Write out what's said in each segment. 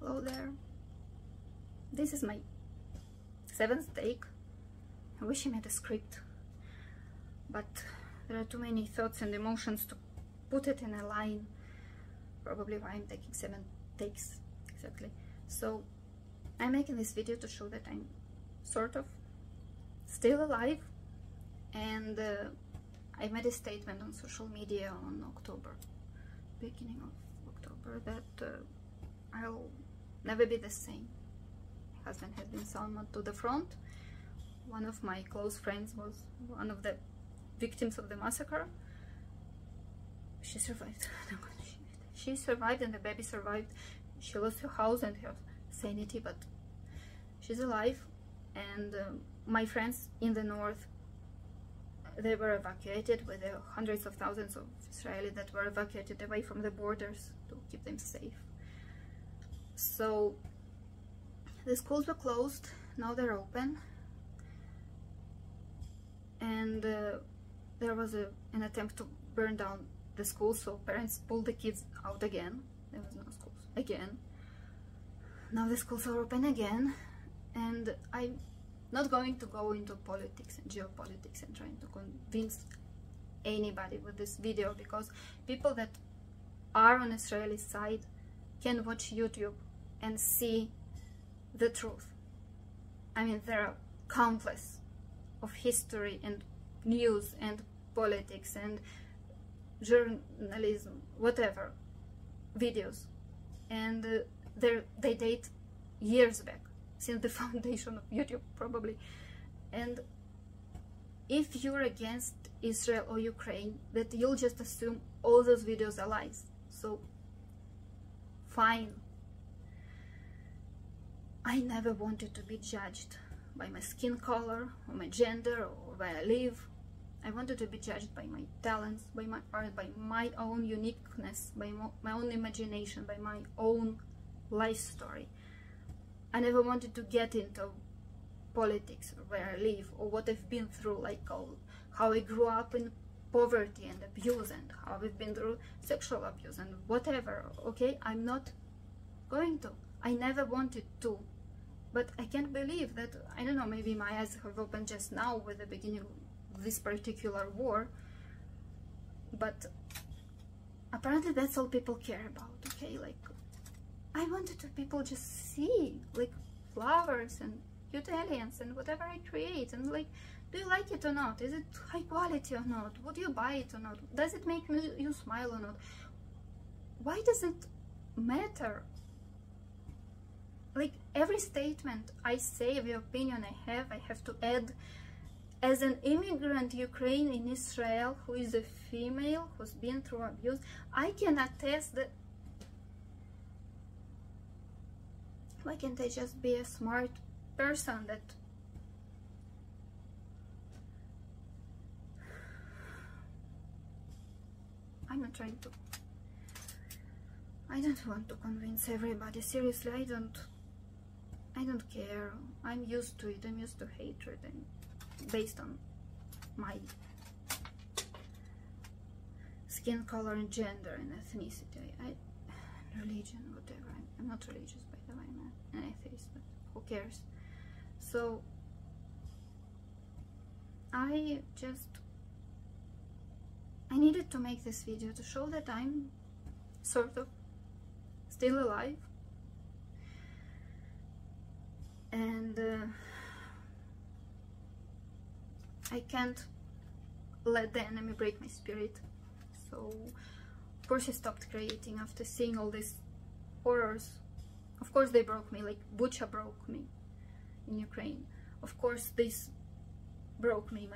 hello there. This is my 7th take. I wish I made a script, but there are too many thoughts and emotions to put it in a line. Probably why I'm taking 7 takes exactly. So I'm making this video to show that I'm sort of still alive, and I made a statement on social media on beginning of October, that I'll never be the same. My husband has been summoned to the front. One of my close friends was one of the victims of the massacre. She survived. She survived, and the baby survived. She lost her house and her sanity, but she's alive. And my friends in the north, they were evacuated with the hundreds of thousands of Israelis that were evacuated away from the borders to keep them safe. So the schools were closed, now they're open, and there was an attempt to burn down the schools, so parents pulled the kids out again. There was no schools again. Now the schools are open again, and I'm not going to go into politics and geopolitics and trying to convince anybody with this video, because people that are on Israeli side can watch YouTube and see the truth. I mean, there are countless of history and news and politics and journalism, whatever, videos, and they date years back, since the foundation of YouTube probably. And if you're against Israel or Ukraine, that you'll just assume all those videos are lies. So fine. I never wanted to be judged by my skin color or my gender or where I live. I wanted to be judged by my talents, by my art, by my own uniqueness, by my own imagination, by my own life story. I never wanted to get into politics or where I live or what I've been through, like how I grew up in poverty and abuse, and how I've been through sexual abuse and whatever. Okay, I'm not going to. I never wanted to. But I can't believe that, I don't know, maybe my eyes have opened just now with the beginning of this particular war, but apparently that's all people care about. Okay, like, I wanted to people just see, like, flowers and cute aliens and whatever I create, and like, do you like it or not? Is it high quality or not? Would you buy it or not? Does it make you smile or not? Why does it matter? Like, every statement I say, every opinion I have to add. As an immigrant Ukraine in Israel, who is a female, who's been through abuse, I can attest that. Why can't I just be a smart person that I'm not trying to. I don't want to convince everybody. Seriously, I don't care. I'm used to it. I'm used to hatred, and based on my skin color and gender and ethnicity, religion, whatever. I'm not religious, by the way. I'm an atheist, but who cares? So I needed to make this video to show that I'm sort of still alive, and I can't let the enemy break my spirit. So of course I stopped creating after seeing all these horrors. Of course they broke me, like Bucha broke me in Ukraine. Of course this broke me.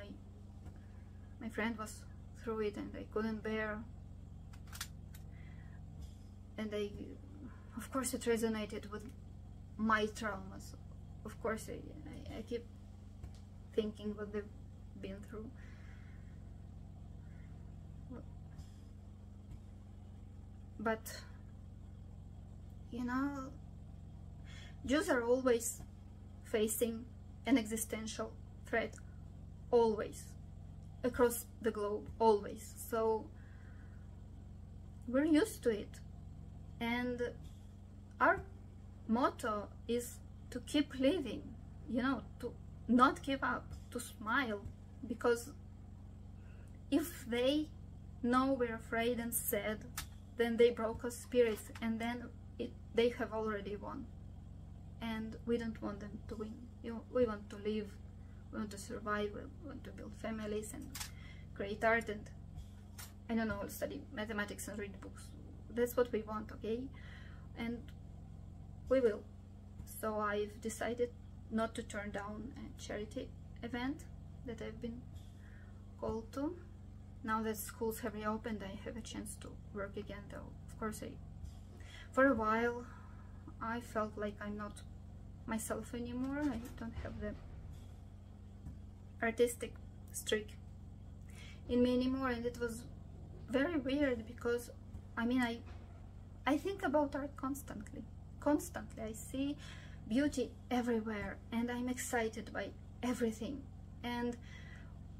My friend was through it, and I couldn't bear, and of course it resonated with my traumas. Of course I keep thinking what they've been through. But you know, Jews are always facing an existential threat, always, across the globe, always. So we're used to it, and our motto is to keep living, you know, to not give up, to smile, because if they know we're afraid and sad, then they broke our spirits, and then they have already won, and we don't want them to win. We want to live, we want to survive, we want to build families and create art, and I don't know, study mathematics and read books. That's what we want, okay? And we will. So I've decided not to turn down a charity event that I've been called to. Now that schools have reopened, I have a chance to work again, though of course for a while I felt like I'm not myself anymore. I don't have the artistic streak in me anymore, and it was very weird because I mean I think about art constantly. I see beauty everywhere and I'm excited by everything, and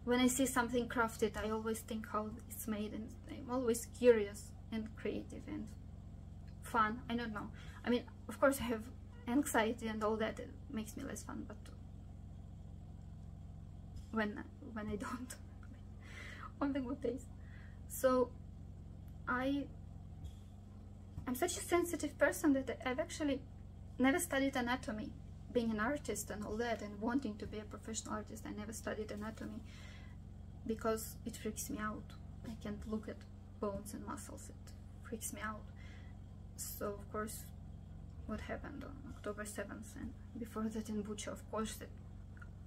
when I see something crafted, I always think how it's made, and I'm always curious and creative and fun. I don't know, I mean, of course I have anxiety and all that, it makes me less fun, but when I don't on the good days. So I'm such a sensitive person that I've actually never studied anatomy. Being an artist and all that, and wanting to be a professional artist, I never studied anatomy because it freaks me out. I can't look at bones and muscles, it freaks me out. So of course what happened on October 7th and before that in Bucha, of course that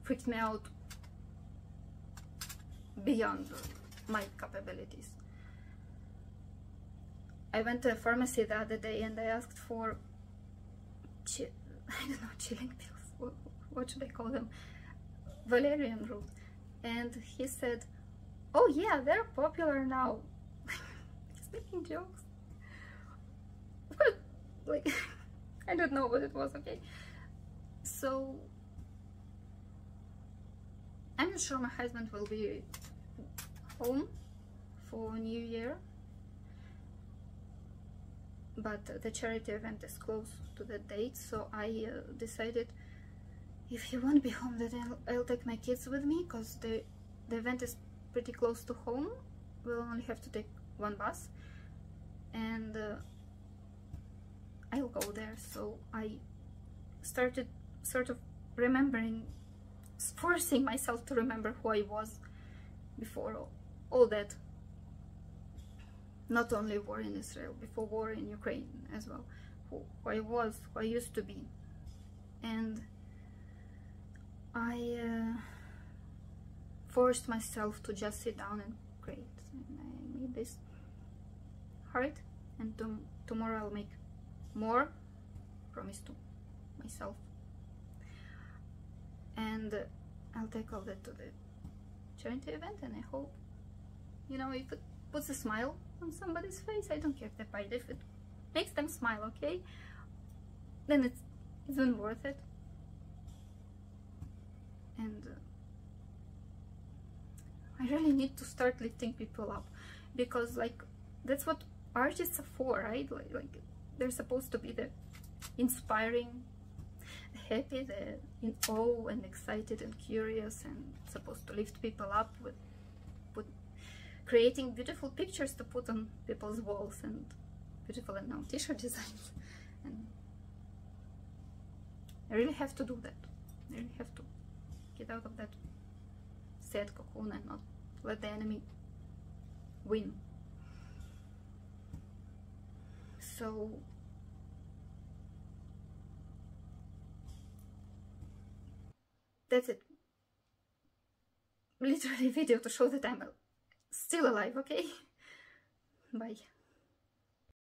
freaked me out beyond my capabilities. I went to a pharmacy the other day and I asked for I don't know, chilling pills, what should I call them, valerian root, and he said, oh yeah, they're popular now. He's making jokes, of course, like I don't know what it was, okay? So I'm not sure my husband will be home for New Year, but the charity event is close to the date, so I decided if he won't be home, then I'll take my kids with me, because the event is pretty close to home. We'll only have to take one bus, and I'll go there. So I started sort of remembering, forcing myself to remember who I was before all that. Not only war in Israel, before war in Ukraine as well. Who I was, who I used to be. And I forced myself to just sit down and create. And I made this heart, and tomorrow I'll make more, promise to myself. And I'll take all that to the charity event, and I hope, you know, if it puts a smile on somebody's face, I don't care if they buy it, if it makes them smile, okay, then it's been worth it. And I really need to start lifting people up, because like that's what artists are for, right? Like they're supposed to be the inspiring, the happy, the in awe and excited and curious, and supposed to lift people up with creating beautiful pictures to put on people's walls, and beautiful and now t-shirt designs. And I really have to do that. I really have to get out of that sad cocoon and not let the enemy win. So that's it. Literally video to show that I'm still alive, okay? Bye.